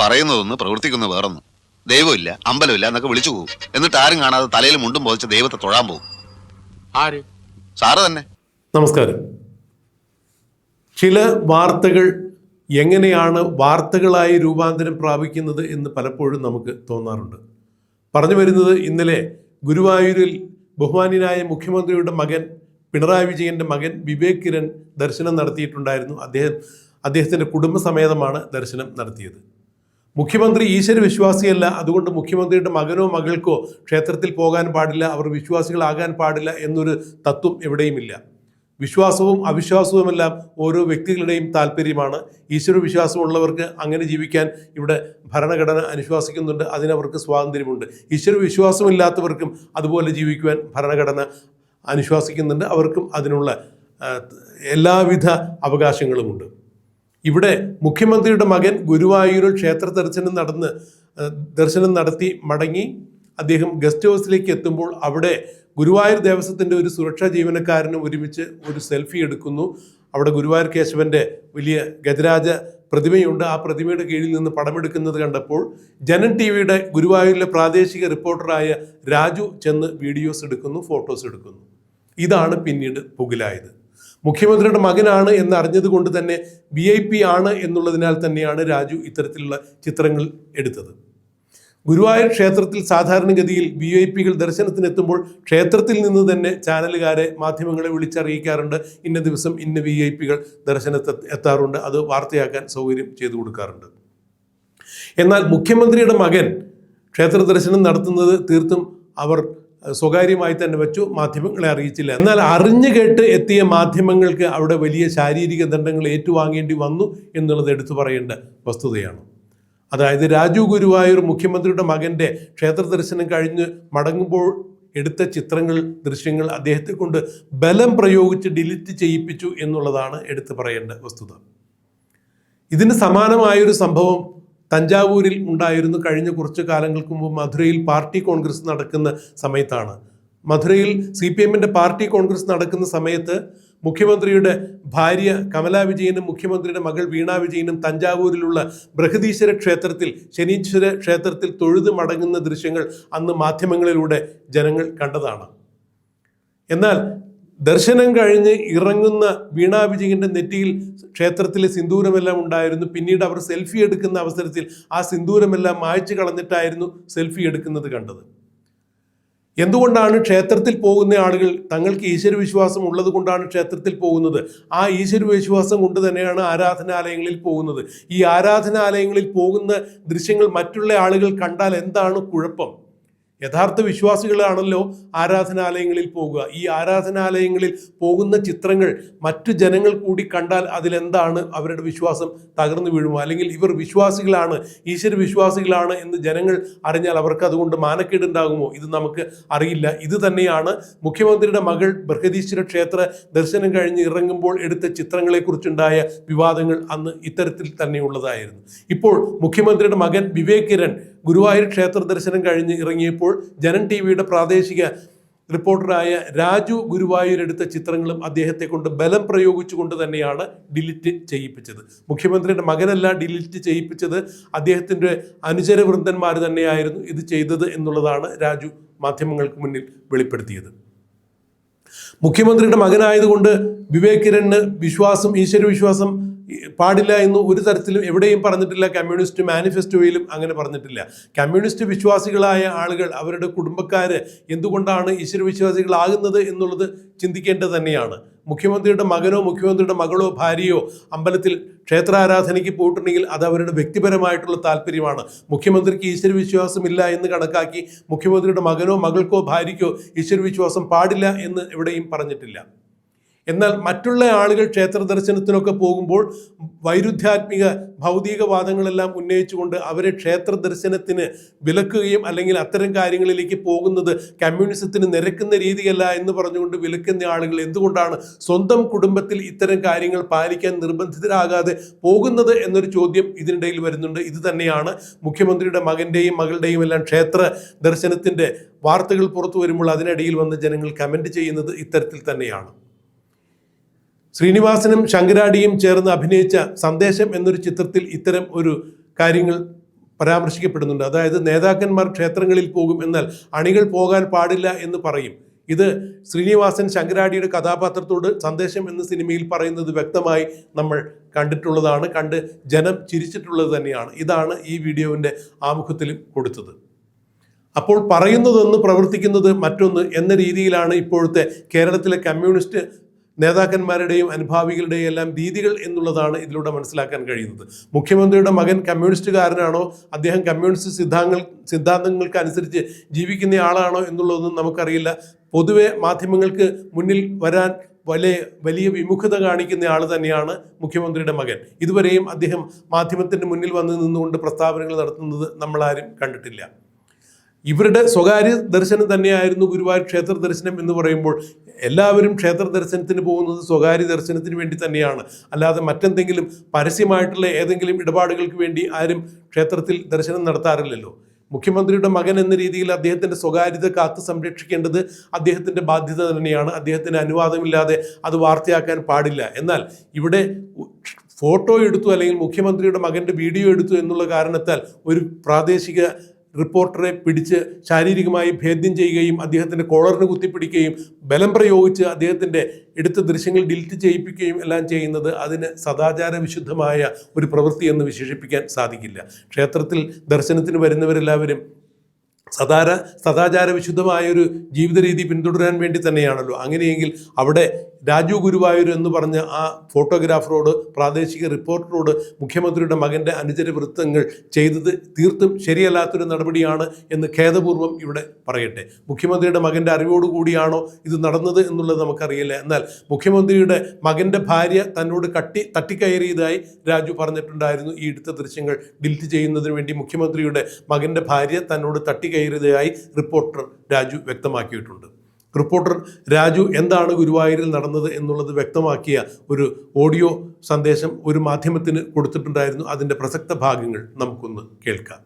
പറയുന്നതൊന്ന് പ്രവർത്തിക്കുന്ന വേറൊന്നും. ദൈവമില്ല, അമ്പലമില്ല എന്നൊക്കെ വിളിച്ചു പോകും. എന്നിട്ട് ആരും കാണാതെ തലയിൽ മുണ്ടും പോതിച്ച് ദൈവത്തെ തൊഴാൻ പോകും. ആര്? സാറ് തന്നെ. നമസ്കാരം. ചില വാർത്തകൾ എങ്ങനെയാണ് വാർത്തകളായി രൂപാന്തരം പ്രാപിക്കുന്നത് എന്ന് പലപ്പോഴും നമുക്ക് തോന്നാറുണ്ട്. പറഞ്ഞു വരുന്നത്, ഇന്നലെ ഗുരുവായൂരിൽ ബഹുമാന്യനായ മുഖ്യമന്ത്രിയുടെ മകൻ പിണറായി വിജയൻ്റെ മകൻ വിവേക് കിരൺ ദർശനം നടത്തിയിട്ടുണ്ടായിരുന്നു. അദ്ദേഹത്തിൻ്റെ കുടുംബസമേതമാണ് ദർശനം നടത്തിയത്. മുഖ്യമന്ത്രി ഈശ്വര വിശ്വാസിയല്ല, അതുകൊണ്ട് മുഖ്യമന്ത്രിയുടെ മകനോ മകൾക്കോ ക്ഷേത്രത്തിൽ പോകാൻ പാടില്ല, അവർ വിശ്വാസികളാകാൻ പാടില്ല എന്നൊരു തത്വം എവിടെയുമില്ല. വിശ്വാസവും അവിശ്വാസവുമെല്ലാം ഓരോ വ്യക്തികളുടെയും താല്പര്യമാണ്. ഈശ്വര വിശ്വാസമുള്ളവർക്ക് അങ്ങനെ ജീവിക്കാൻ ഇവിടെ ഭരണഘടന അനുശാസിക്കുന്നുണ്ട്, അതിനവർക്ക് സ്വാതന്ത്ര്യമുണ്ട്. ഈശ്വര വിശ്വാസമില്ലാത്തവർക്കും അതുപോലെ ജീവിക്കുവാൻ ഭരണഘടന അനുശാസിക്കുന്നുണ്ട്, അവർക്കും അതിനുള്ള എല്ലാവിധ അവകാശങ്ങളുമുണ്ട്. ഇവിടെ മുഖ്യമന്ത്രിയുടെ മകൻ ഗുരുവായൂരിൽ ക്ഷേത്ര ദർശനം നടത്തി മടങ്ങി അദ്ദേഹം ഗസ്റ്റ് ഹൗസിലേക്ക് എത്തുമ്പോൾ അവിടെ ഗുരുവായൂർ ദേവസ്വത്തിൻ്റെ ഒരു സുരക്ഷാ ജീവനക്കാരനും ഒരുമിച്ച് ഒരു സെൽഫി എടുക്കുന്നു. അവിടെ ഗുരുവായൂർ കേശവൻ്റെ വലിയ ഗജരാജ പ്രതിമയുണ്ട്. ആ പ്രതിമയുടെ കീഴിൽ നിന്ന് പടമെടുക്കുന്നത് കണ്ടപ്പോൾ ജനൻ ടിവിയുടെ ഗുരുവായൂരിലെ പ്രാദേശിക റിപ്പോർട്ടറായ രാജു ചെന്ന് വീഡിയോസ് എടുക്കുന്നു, ഫോട്ടോസ് എടുക്കുന്നു. ഇതാണ് പിന്നീട് പുകിലായത്. മുഖ്യമന്ത്രിയുടെ മകനാണ് എന്ന് അറിഞ്ഞത് കൊണ്ട് തന്നെ VIP ആണ് എന്നുള്ളതിനാൽ തന്നെയാണ് രാജു ഇത്തരത്തിലുള്ള ചിത്രങ്ങൾ എടുത്തത്. ഗുരുവായൂർ ക്ഷേത്രത്തിൽ സാധാരണഗതിയിൽ VIP-കൾ ദർശനത്തിനെത്തുമ്പോൾ ക്ഷേത്രത്തിൽ നിന്ന് തന്നെ ചാനലുകാരെ, മാധ്യമങ്ങളെ വിളിച്ചറിയിക്കാറുണ്ട്. ഇന്ന ദിവസം ഇന്ന VIP-കൾ ദർശനത്തെത്താറുണ്ട്, അത് വാർത്തയാക്കാൻ സൗകര്യം ചെയ്തു കൊടുക്കാറുണ്ട്. എന്നാൽ മുഖ്യമന്ത്രിയുടെ മകൻ ക്ഷേത്ര ദർശനം നടത്തുന്നത് തീർത്തും അവർ സ്വകാര്യമായി തന്നെ വെച്ചു, മാധ്യമങ്ങളെ അറിയിച്ചില്ല. എന്നാൽ അറിഞ്ഞു കേട്ട് എത്തിയ മാധ്യമങ്ങൾക്ക് അവിടെ വലിയ ശാരീരിക ദണ്ഡങ്ങൾ ഏറ്റുവാങ്ങേണ്ടി വന്നു എന്നുള്ളത് എടുത്തു പറയേണ്ട വസ്തുതയാണ്. അതായത് രാജു ഗുരുവായൂർ മുഖ്യമന്ത്രിയുടെ മകൻ്റെ ക്ഷേത്ര ദർശനം കഴിഞ്ഞ് മടങ്ങുമ്പോൾ എടുത്ത ദൃശ്യങ്ങൾ അദ്ദേഹത്തെ കൊണ്ട് ബലം പ്രയോഗിച്ച് ഡിലീറ്റ് ചെയ്യിപ്പിച്ചു എന്നുള്ളതാണ് എടുത്തു പറയേണ്ട വസ്തുത. ഇതിന് സമാനമായൊരു സംഭവം തഞ്ചാവൂരിൽ ഉണ്ടായിരുന്നു. കഴിഞ്ഞ കുറച്ചു കാലങ്ങൾക്ക് മുമ്പ് മധുരയിൽ പാർട്ടി കോൺഗ്രസ് നടക്കുന്ന സമയത്താണ്. മധുരയിൽ CPM-ന്റെ പാർട്ടി കോൺഗ്രസ് നടക്കുന്ന സമയത്ത് മുഖ്യമന്ത്രിയുടെ ഭാര്യ കമലാ വിജയനും മുഖ്യമന്ത്രിയുടെ മകൾ വീണ വിജയനും തഞ്ചാവൂരിലുള്ള ബൃഹദീശ്വര ക്ഷേത്രത്തിൽ, ശനീശ്വര ക്ഷേത്രത്തിൽ തൊഴുത് മടങ്ങുന്ന ദൃശ്യങ്ങൾ അന്ന് മാധ്യമങ്ങളിലൂടെ ജനങ്ങൾ കണ്ടതാണ്. എന്നാൽ ദർശനം കഴിഞ്ഞ് ഇറങ്ങുന്ന വീണ വിജയന്റെ നെറ്റിയിൽ ക്ഷേത്രത്തിലെ സിന്ദൂരമെല്ലാം ഉണ്ടായിരുന്നു. പിന്നീട് അവർ സെൽഫി എടുക്കുന്ന അവസരത്തിൽ ആ സിന്ദൂരമെല്ലാം മായ്ച്ചു കളഞ്ഞിട്ടായിരുന്നു സെൽഫി എടുക്കുന്നത് കണ്ടത്. എന്തുകൊണ്ടാണ് ക്ഷേത്രത്തിൽ പോകുന്ന ആളുകൾ തങ്ങൾക്ക് ഈശ്വരവിശ്വാസം ഉള്ളത് കൊണ്ടാണ് ക്ഷേത്രത്തിൽ പോകുന്നത്. ആ ഈശ്വരവിശ്വാസം കൊണ്ട് തന്നെയാണ് ആരാധനാലയങ്ങളിൽ പോകുന്നത്. ഈ ആരാധനാലയങ്ങളിൽ പോകുന്ന ദൃശ്യങ്ങൾ മറ്റുള്ള ആളുകൾ കണ്ടാൽ എന്താണ് കുഴപ്പം? യഥാർത്ഥ വിശ്വാസികളാണല്ലോ ആരാധനാലയങ്ങളിൽ പോകുക. ഈ ആരാധനാലയങ്ങളിൽ പോകുന്ന ചിത്രങ്ങൾ മറ്റു ജനങ്ങൾ കൂടി കണ്ടാൽ അതിലെന്താണ് അവരുടെ വിശ്വാസം തകർന്നു വീഴുമോ? അല്ലെങ്കിൽ ഇവർ വിശ്വാസികളാണ്, ഈശ്വര വിശ്വാസികളാണ് എന്ന് ജനങ്ങൾ അറിഞ്ഞാൽ അവർക്ക് അതുകൊണ്ട് മാനക്കേടുണ്ടാകുമോ? ഇത് നമുക്ക് അറിയില്ല. ഇത് തന്നെയാണ് മുഖ്യമന്ത്രിയുടെ മകൾ ബൃഹദീശ്വര ക്ഷേത്ര ദർശനം കഴിഞ്ഞ് ഇറങ്ങുമ്പോൾ എടുത്ത ചിത്രങ്ങളെക്കുറിച്ചുണ്ടായ വിവാദങ്ങൾ അന്ന് ഇത്തരത്തിൽ തന്നെയുള്ളതായിരുന്നു. ഇപ്പോൾ മുഖ്യമന്ത്രിയുടെ മകൻ വിവേക് കിരൺ ഗുരുവായൂർ ക്ഷേത്ര ദർശനം കഴിഞ്ഞ് ഇറങ്ങിയപ്പോൾ ജനൻ ടിവിയുടെ പ്രാദേശിക റിപ്പോർട്ടറായ രാജു ഗുരുവായൂർ എടുത്ത ചിത്രങ്ങളും അദ്ദേഹത്തെ കൊണ്ട് ബലം പ്രയോഗിച്ചുകൊണ്ട് തന്നെയാണ് ഡിലീറ്റ് ചെയ്യിപ്പിച്ചത്. മുഖ്യമന്ത്രിയുടെ മകനല്ല ഡിലീറ്റ് ചെയ്യിപ്പിച്ചത്, അദ്ദേഹത്തിൻ്റെ അനുചരവൃന്ദന്മാർ തന്നെയായിരുന്നു ഇത് ചെയ്തത് എന്നുള്ളതാണ് രാജു മാധ്യമങ്ങൾക്ക് മുന്നിൽ വെളിപ്പെടുത്തിയത്. മുഖ്യമന്ത്രിയുടെ മകനായതുകൊണ്ട് വിവേക് കിരണിന് ഈശ്വരവിശ്വാസം പാടില്ല എന്ന് ഒരു തരത്തിലും എവിടെയും പറഞ്ഞിട്ടില്ല. കമ്മ്യൂണിസ്റ്റ് മാനിഫെസ്റ്റോയിലും അങ്ങനെ പറഞ്ഞിട്ടില്ല. കമ്മ്യൂണിസ്റ്റ് വിശ്വാസികളായ ആളുകൾ, അവരുടെ കുടുംബക്കാര് എന്തുകൊണ്ടാണ് ഈശ്വരവിശ്വാസികളാകുന്നത് എന്നുള്ളത് ചിന്തിക്കേണ്ടത് തന്നെയാണ്. മുഖ്യമന്ത്രിയുടെ മകനോ മുഖ്യമന്ത്രിയുടെ മകളോ ഭാര്യയോ അമ്പലത്തിൽ ക്ഷേത്രാരാധനയ്ക്ക് പോയിട്ടുണ്ടെങ്കിൽ അത് അവരുടെ വ്യക്തിപരമായിട്ടുള്ള താല്പര്യമാണ്. മുഖ്യമന്ത്രിക്ക് ഈശ്വരവിശ്വാസമില്ല എന്ന് കണക്കാക്കി മുഖ്യമന്ത്രിയുടെ മകനോ മകൾക്കോ ഭാര്യയ്ക്കോ ഈശ്വരവിശ്വാസം പാടില്ല എന്ന് എവിടെയും പറഞ്ഞിട്ടില്ല. എന്നാൽ മറ്റുള്ള ആളുകൾ ക്ഷേത്ര ദർശനത്തിനൊക്കെ പോകുമ്പോൾ വൈരുദ്ധ്യാത്മിക ഭൗതികവാദങ്ങളെല്ലാം ഉന്നയിച്ചുകൊണ്ട് അവരെ ക്ഷേത്ര ദർശനത്തിന് വിലക്കുകയും അല്ലെങ്കിൽ അത്തരം കാര്യങ്ങളിലേക്ക് പോകുന്നത് കമ്മ്യൂണിസത്തിന് നിരക്കുന്ന രീതിയല്ല എന്ന് പറഞ്ഞുകൊണ്ട് വിലക്കുന്ന ആളുകൾ എന്തുകൊണ്ടാണ് സ്വന്തം കുടുംബത്തിൽ ഇത്തരം കാര്യങ്ങൾ പാലിക്കാൻ നിർബന്ധിതരാകാതെ പോകുന്നത് എന്നൊരു ചോദ്യം ഇതിനിടയിൽ വരുന്നുണ്ട്. ഇത് തന്നെയാണ് മുഖ്യമന്ത്രിയുടെ മകൻ്റെയും മകളുടെയും എല്ലാം ക്ഷേത്ര ദർശനത്തിൻ്റെ വാർത്തകൾ പുറത്തു വരുമ്പോൾ അതിനിടയിൽ വന്ന് ജനങ്ങൾ കമൻറ്റ് ചെയ്യുന്നത് ഇത്തരത്തിൽ തന്നെയാണ്. ശ്രീനിവാസനും ശങ്കരാടിയും ചേർന്ന് അഭിനയിച്ച സന്ദേശം എന്നൊരു ചിത്രത്തിൽ ഇത്തരം ഒരു കാര്യങ്ങൾ പരാമർശിക്കപ്പെടുന്നുണ്ട്. അതായത് നേതാക്കന്മാർ ക്ഷേത്രങ്ങളിൽ പോകും, എന്നാൽ അണികൾ പോകാൻ പാടില്ല എന്ന് പറയും. ഇത് ശ്രീനിവാസൻ ശങ്കരാടിയുടെ കഥാപാത്രത്തോട് സന്ദേശം എന്ന സിനിമയിൽ പറയുന്നത് വ്യക്തമായി നമ്മൾ കണ്ടിട്ടുള്ളതാണ്, കണ്ട് ജനം ചിരിച്ചിട്ടുള്ളത് തന്നെയാണ്. ഇതാണ് ഈ വീഡിയോവിൻ്റെ ആമുഖത്തിൽ കൊടുത്തത്. അപ്പോൾ പറയുന്നതൊന്ന് പ്രവർത്തിക്കുന്നത് മറ്റൊന്ന് എന്ന രീതിയിലാണ് ഇപ്പോഴത്തെ കേരളത്തിലെ കമ്മ്യൂണിസ്റ്റ് നേതാക്കന്മാരുടെയും അനുഭാവികളുടെയും എല്ലാം രീതികൾ എന്നുള്ളതാണ് ഇതിലൂടെ മനസ്സിലാക്കാൻ കഴിയുന്നത്. മുഖ്യമന്ത്രിയുടെ മകൻ കമ്മ്യൂണിസ്റ്റുകാരനാണോ, അദ്ദേഹം കമ്മ്യൂണിസ്റ്റ് സിദ്ധാന്തങ്ങൾക്ക് അനുസരിച്ച് ജീവിക്കുന്ന ആളാണോ എന്നുള്ളതൊന്നും നമുക്കറിയില്ല. പൊതുവെ മാധ്യമങ്ങൾക്ക് മുന്നിൽ വരാൻ വലിയ വിമുഖത കാണിക്കുന്ന ആൾ തന്നെയാണ് മുഖ്യമന്ത്രിയുടെ മകൻ. ഇതുവരെയും അദ്ദേഹം മാധ്യമത്തിൻ്റെ മുന്നിൽ വന്ന് നിന്നുകൊണ്ട് പ്രസ്താവനകൾ നടത്തുന്നത് നമ്മളാരും കണ്ടിട്ടില്ല. ഇവരുടെ സ്വകാര്യ ദർശനം തന്നെയായിരുന്നു ഗുരുവായൂർ ക്ഷേത്ര ദർശനം എന്ന് പറയുമ്പോൾ എല്ലാവരും ക്ഷേത്ര ദർശനത്തിന് പോകുന്നത് സ്വകാര്യ ദർശനത്തിന് വേണ്ടി തന്നെയാണ്, അല്ലാതെ മറ്റെന്തെങ്കിലും പരസ്യമായിട്ടുള്ള ഏതെങ്കിലും ഇടപാടുകൾക്ക് വേണ്ടി ആരും ക്ഷേത്രത്തിൽ ദർശനം നടത്താറില്ലല്ലോ. മുഖ്യമന്ത്രിയുടെ മകൻ എന്ന രീതിയിൽ അദ്ദേഹത്തിൻ്റെ സ്വകാര്യത കാത്തു സംരക്ഷിക്കേണ്ടത് അദ്ദേഹത്തിൻ്റെ ബാധ്യത തന്നെയാണ്. അദ്ദേഹത്തിന് അനുവാദമില്ലാതെ അത് വാർത്തയാക്കാൻ പാടില്ല. എന്നാൽ ഇവിടെ ഫോട്ടോ എടുത്തു അല്ലെങ്കിൽ മുഖ്യമന്ത്രിയുടെ മകൻ്റെ വീഡിയോ എടുത്തു എന്നുള്ള കാരണത്താൽ ഒരു പ്രാദേശിക റിപ്പോർട്ടറെ പിടിച്ച് ശാരീരികമായി ഭേദ്യം ചെയ്യുകയും അദ്ദേഹത്തിൻ്റെ കോളറിന് കുത്തിപ്പിടിക്കുകയും ബലം പ്രയോഗിച്ച് അദ്ദേഹത്തിൻ്റെ എടുത്ത ദൃശ്യങ്ങൾ ഡിലീറ്റ് ചെയ്യിപ്പിക്കുകയും എല്ലാം ചെയ്യുന്നത് അതിന് സദാചാര വിശുദ്ധമായ ഒരു പ്രവൃത്തി എന്ന് വിശേഷിപ്പിക്കാൻ സാധിക്കില്ല. ക്ഷേത്രത്തിൽ ദർശനത്തിന് വരുന്നവരെല്ലാവരും സദാചാര വിശുദ്ധമായ ഒരു ജീവിത രീതി പിന്തുടരാൻ വേണ്ടി തന്നെയാണല്ലോ. അങ്ങനെയെങ്കിൽ അവിടെ രാജു ഗുരുവായൂർ എന്ന് പറഞ്ഞ ആ ഫോട്ടോഗ്രാഫറോട്, പ്രാദേശിക റിപ്പോർട്ടറോട് മുഖ്യമന്ത്രിയുടെ മകൻ്റെ അനുചര വൃത്തങ്ങൾ ചെയ്തത് തീർത്തും ശരിയല്ലാത്തൊരു നടപടിയാണ് എന്ന് ഖേദപൂർവ്വം ഇവിടെ പറയട്ടെ. മുഖ്യമന്ത്രിയുടെ മകൻ്റെ അറിവോടുകൂടിയാണോ ഇത് നടന്നത് എന്നുള്ളത് നമുക്കറിയില്ല. എന്നാൽ മുഖ്യമന്ത്രിയുടെ മകൻ്റെ ഭാര്യ തന്നോട് തട്ടിക്കയറിയതായി രാജു പറഞ്ഞിട്ടുണ്ടായിരുന്നു. ഈ എടുത്ത ദൃശ്യങ്ങൾ ഡിലീറ്റ് ചെയ്യുന്നതിന് വേണ്ടി മുഖ്യമന്ത്രിയുടെ മകൻ്റെ ഭാര്യ തന്നോട് തട്ടിക്കയറിയതായി റിപ്പോർട്ടർ രാജു വ്യക്തമാക്കിയിട്ടുണ്ട്. റിപ്പോർട്ടർ രാജു എന്താണ് ഗുരുവായൂരിൽ നടന്നത് എന്നുള്ളത് വ്യക്തമാക്കിയ ഒരു ഓഡിയോ സന്ദേശം ഒരു മാധ്യമത്തിന് കൊടുത്തിട്ടുണ്ടായിരുന്നു. അതിൻ്റെ പ്രസക്ത ഭാഗങ്ങൾ നമുക്കൊന്ന് കേൾക്കാം.